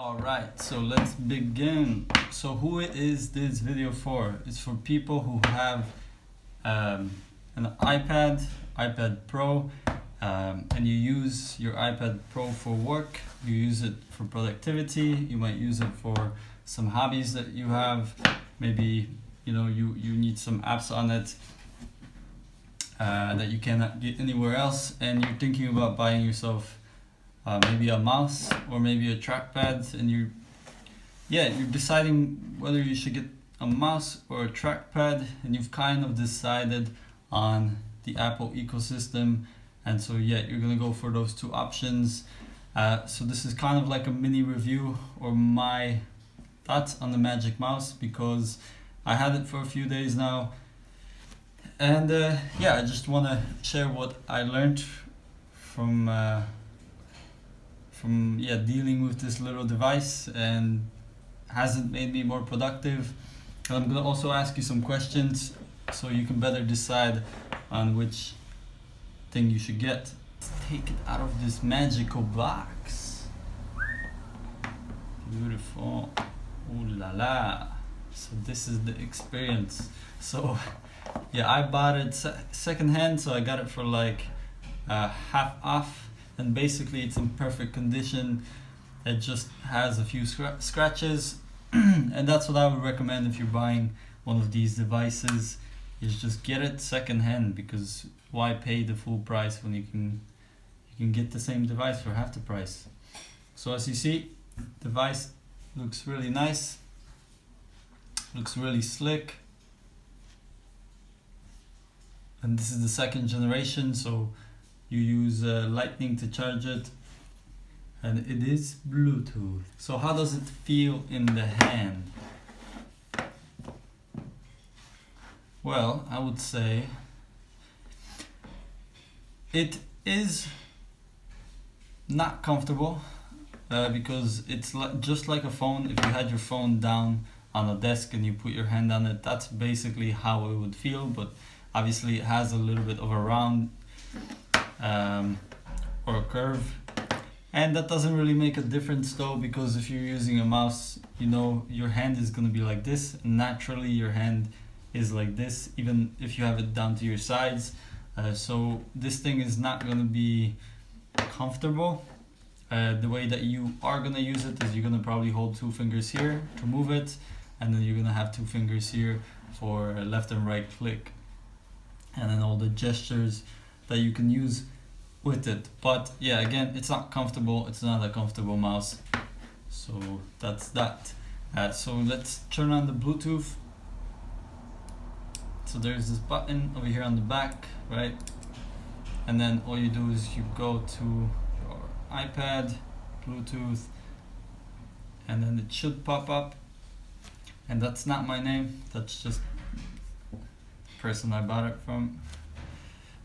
Alright, so let's begin. So who is this video for? It's for people who have an iPad Pro, and you use your iPad Pro for work. You use it for productivity. You might use it for some hobbies that you have. Maybe you need some apps on it that you cannot get anywhere else, and you're thinking about buying yourself maybe a mouse or maybe a trackpad, and you're deciding whether you should get a mouse or a trackpad, and you've kind of decided on the Apple ecosystem, and so you're gonna go for those two options. So this is kind of like a mini review or my thoughts on the Magic Mouse, because I had it for a few days now, and I just want to share what I learned from dealing with this little device, and has it made me more productive. And I'm gonna also ask you some questions so you can better decide on which thing you should get. Let's take it out of this magical box. Beautiful. Ooh la la. So this is the experience. So I bought it secondhand, so I got it for like half off, and basically it's in perfect condition. It just has a few scratches and that's what I would recommend if you're buying one of these devices, is just get it secondhand, because why pay the full price when you can get the same device for half the price. So as you see, device looks really nice, looks really slick, and this is the second generation, so you use Lightning to charge it, and it is Bluetooth. So how does it feel in the hand? Well, I would say it is not comfortable, because it's just like a phone. If you had your phone down on a desk and you put your hand on it, that's basically how it would feel, but obviously it has a little bit of a round or a curve, and that doesn't really make a difference though, because if you're using a mouse, your hand is going to be like this, and naturally your hand is like this even if you have it down to your sides. So this thing is not going to be comfortable. The way that you are going to use it is you're going to probably hold two fingers here to move it, and then you're going to have two fingers here for left and right click, and then all the gestures that you can use with it. But again, it's not comfortable. It's not a comfortable mouse. So that's that. So let's turn on the Bluetooth. So there's this button over here on the back, right? And then all you do is you go to your iPad, Bluetooth, and then it should pop up. And that's not my name, that's just the person I bought it from.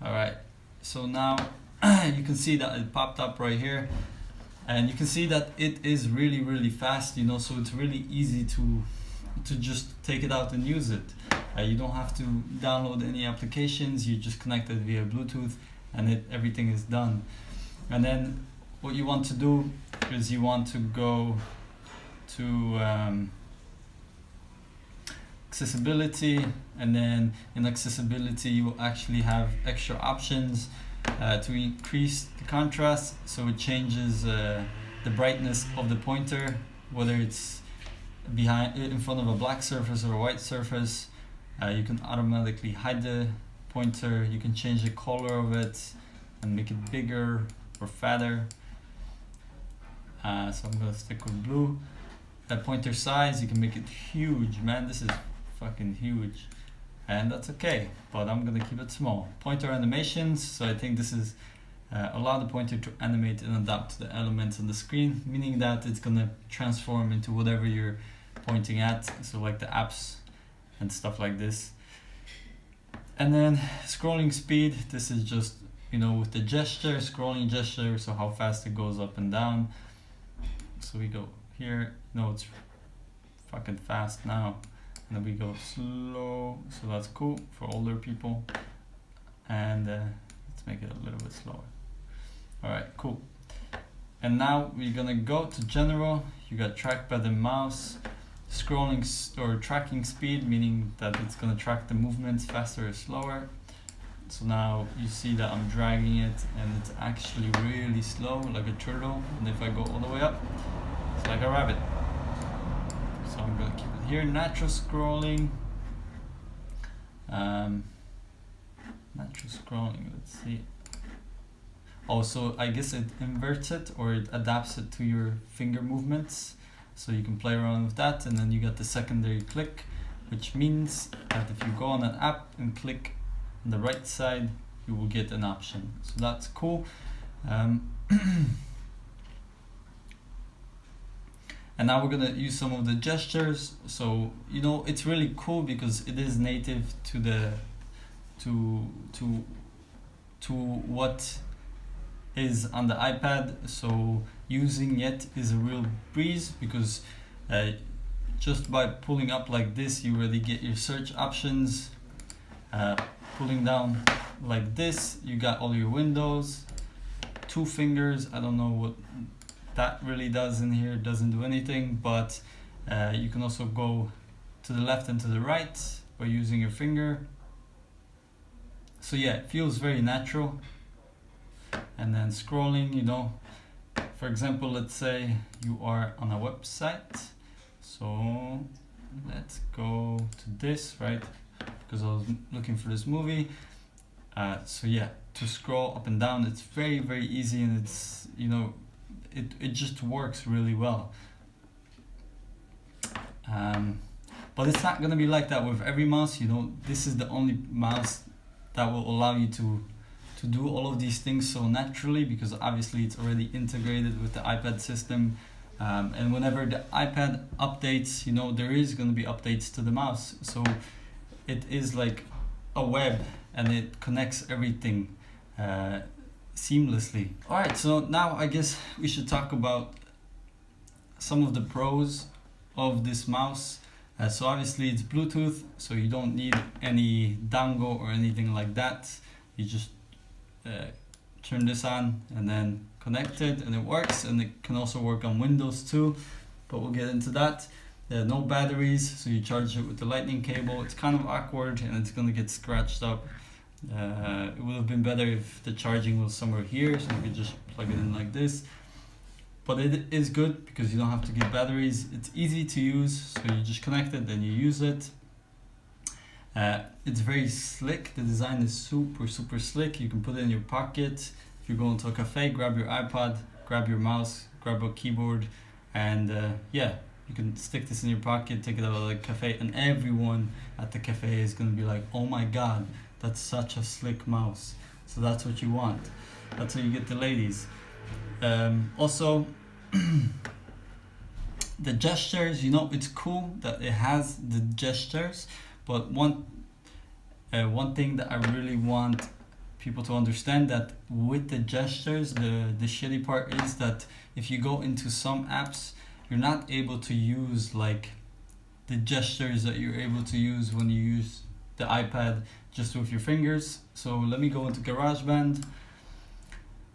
Alright, so now you can see that it popped up right here, and you can see that it is really fast, so it's really easy to just take it out and use it. You don't have to download any applications, you just connect it via Bluetooth, and everything is done. And then what you want to do is you want to go to accessibility, and then in accessibility you will actually have extra options to increase the contrast, so it changes the brightness of the pointer, whether it's in front of a black surface or a white surface. You can automatically hide the pointer, you can change the color of it and make it bigger or fatter. So I'm gonna stick with blue. Pointer size, you can make it huge. Man, this is fucking huge, and that's okay, but I'm gonna keep it small. Pointer animations, so I think this is allow the pointer to animate and adapt to the elements on the screen, meaning that it's gonna transform into whatever you're pointing at, so like the apps and stuff like this. And then scrolling speed, this is just with the scrolling gesture, so how fast it goes up and down. So we go here, it's fucking fast now, and then we go slow, so that's cool for older people, and let's make it a little bit slower. Alright, cool. And now we're gonna go to general. You got trackpad and mouse, scrolling or tracking speed, meaning that it's gonna track the movements faster or slower. So now you see that I'm dragging it and it's actually really slow, like a turtle. And if I go all the way up, it's like a rabbit. So I'm gonna keep it here. Natural scrolling. Natural scrolling, let's see. Oh, so I guess it inverts it or it adapts it to your finger movements. So you can play around with that, and then you get the secondary click, which means that if you go on an app and click on the right side, you will get an option. So that's cool. And now we're gonna use some of the gestures. So you know, it's really cool because it is native to the to what is on the iPad. So using it is a real breeze because just by pulling up like this, you already get your search options. Pulling down like this, you got all your windows. 2 fingers, I don't know what that really does in here, it doesn't do anything, but you can also go to the left and to the right by using your finger. So yeah, it feels very natural. And then scrolling, you know, for example, let's say you are on a website. So let's go to this, right? Because I was looking for this movie. So yeah, to scroll up and down, it's very, very easy, and it's, you know, it just works really well. But it's not gonna be like that with every mouse. You know, this is the only mouse that will allow you to do all of these things so naturally, because obviously it's already integrated with the iPad system. And whenever the iPad updates, you know, there is going to be updates to the mouse. So it is like a web, and it connects everything seamlessly. All right, so now I guess we should talk about some of the pros of this mouse. So obviously it's Bluetooth, so you don't need any dongle or anything like that. You just turn this on and then connect it, and it works, and it can also work on Windows too, but we'll get into that. No batteries, so you charge it with the lightning cable. It's kind of awkward and it's gonna get scratched up. It would have been better if the charging was somewhere here, so you could just plug it in like this. But it is good because you don't have to get batteries. It's easy to use, so you just connect it, then you use it. It's very slick. The design is super slick. You can put it in your pocket. If you go into a cafe, grab your iPad, grab your mouse, grab a keyboard, and yeah, you can stick this in your pocket, take it out of the cafe, and everyone at the cafe is gonna be like, oh my god, that's such a slick mouse. So that's what you want. That's how you get the ladies. Also, the gestures, you know, it's cool that it has the gestures, but one thing that I really want people to understand, that with the gestures, the shitty part is that if you go into some apps, you're not able to use like the gestures that you're able to use when you use the iPad just with your fingers. So let me go into GarageBand,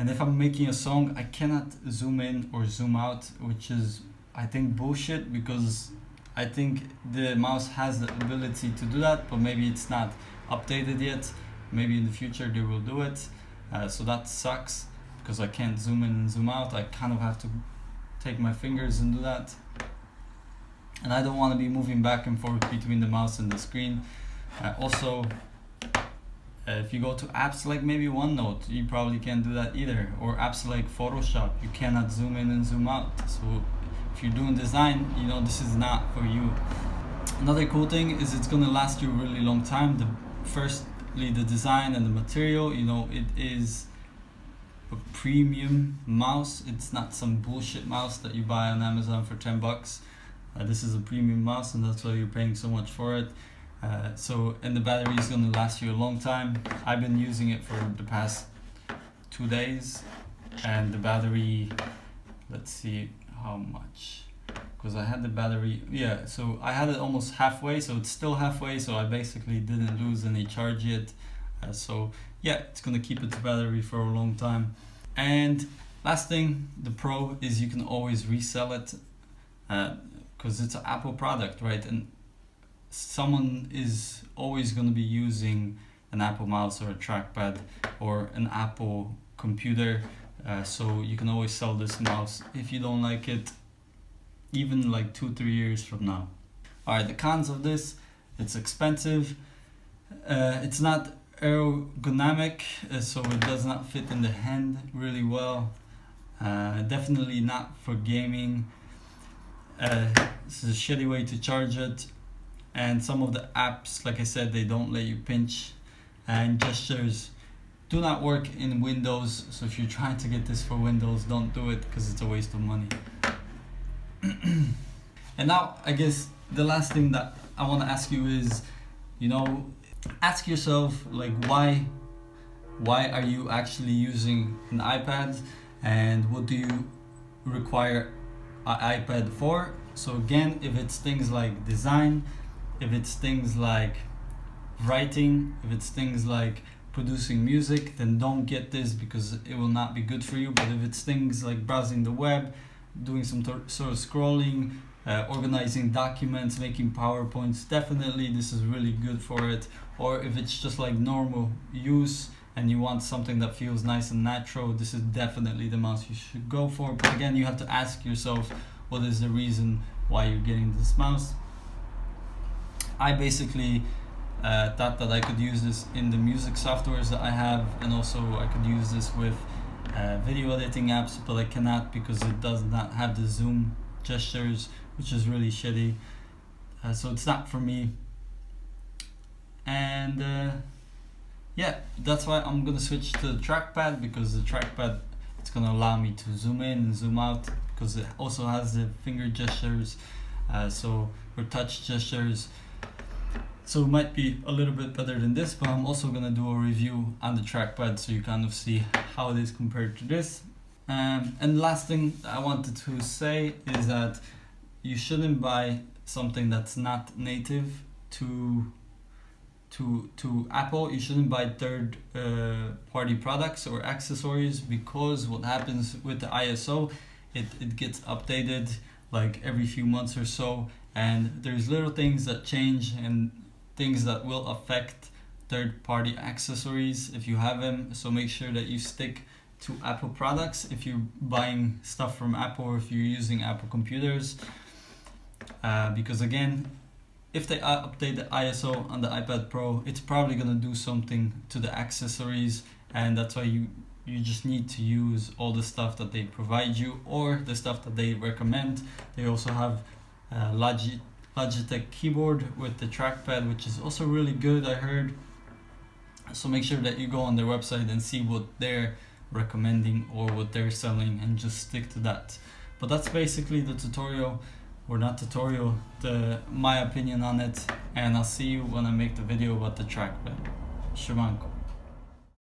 and if I'm making a song, I cannot zoom in or zoom out, which is, I think, bullshit, because I think the mouse has the ability to do that, but maybe it's not updated yet. Maybe in the future they will do it. So that sucks because I can't zoom in and zoom out. I kind of have to take my fingers and do that. And I don't want to be moving back and forth between the mouse and the screen. Also, if you go to apps like maybe OneNote, you probably can't do that either. Or apps like Photoshop, you cannot zoom in and zoom out. So if you're doing design, you know, this is not for you. Another cool thing is it's gonna last you a really long time. Firstly, the design and the material, you know, it is a premium mouse. It's not some bullshit mouse that you buy on Amazon for $10. This is a premium mouse, and that's why you're paying so much for it. And the battery is gonna last you a long time. I've been using it for the past 2 days, and the battery, let's see how much, because I had the battery, yeah, so I had it almost halfway, so it's still halfway, so I basically didn't lose any charge yet. So yeah, it's gonna keep its battery for a long time. And Last thing, the Pro, is you can always resell it because it's an Apple product, right? And someone is always going to be using an Apple mouse or a trackpad or an Apple computer, so you can always sell this mouse if you don't like it, even like 2-3 years from now. Alright, the cons of this: it's expensive, it's not ergonomic, so it does not fit in the hand really well, definitely not for gaming, it's a shitty way to charge it, and some of the apps, like I said, they don't let you pinch, and gestures do not work in Windows, so if you're trying to get this for Windows, don't do it because it's a waste of money. And now I guess the last thing that I want to ask you is, ask yourself, like, why are you actually using an iPad, and what do you require an iPad for? So again, if it's things like design, if it's things like writing, if it's things like producing music, then don't get this because it will not be good for you. But if it's things like browsing the web, doing some sort of scrolling, organizing documents, making PowerPoints, definitely this is really good for it. Or if it's just like normal use and you want something that feels nice and natural, this is definitely the mouse you should go for. But again, you have to ask yourself, what is the reason why you're getting this mouse? I basically thought that I could use this in the music softwares that I have, and also I could use this with video editing apps, but I cannot because it does not have the zoom gestures, which is really shitty, so it's not for me. And yeah, that's why I'm gonna switch to the trackpad, because the trackpad, it's gonna allow me to zoom in and zoom out, because it also has the finger gestures, or touch gestures. So it might be a little bit better than this, but I'm also gonna do a review on the trackpad so you kind of see how it is compared to this. And the last thing I wanted to say is that you shouldn't buy something that's not native to Apple. You shouldn't buy third party products or accessories, because what happens with the ISO, it gets updated like every few months or so, and there's little things that change and things that will affect third party accessories if you have them. So make sure that you stick to Apple products if you're buying stuff from Apple, or if you're using Apple computers, because again, if they update the ISO on the iPad Pro, it's probably gonna do something to the accessories, and that's why you just need to use all the stuff that they provide you, or the stuff that they recommend. They also have Logitech keyboard with the trackpad, which is also really good, I heard. So make sure that you go on their website and see what they're recommending or what they're selling, and just stick to that. But that's basically the tutorial, or not tutorial, my opinion on it, and I'll see you when I make the video about the trackpad. Siemanko.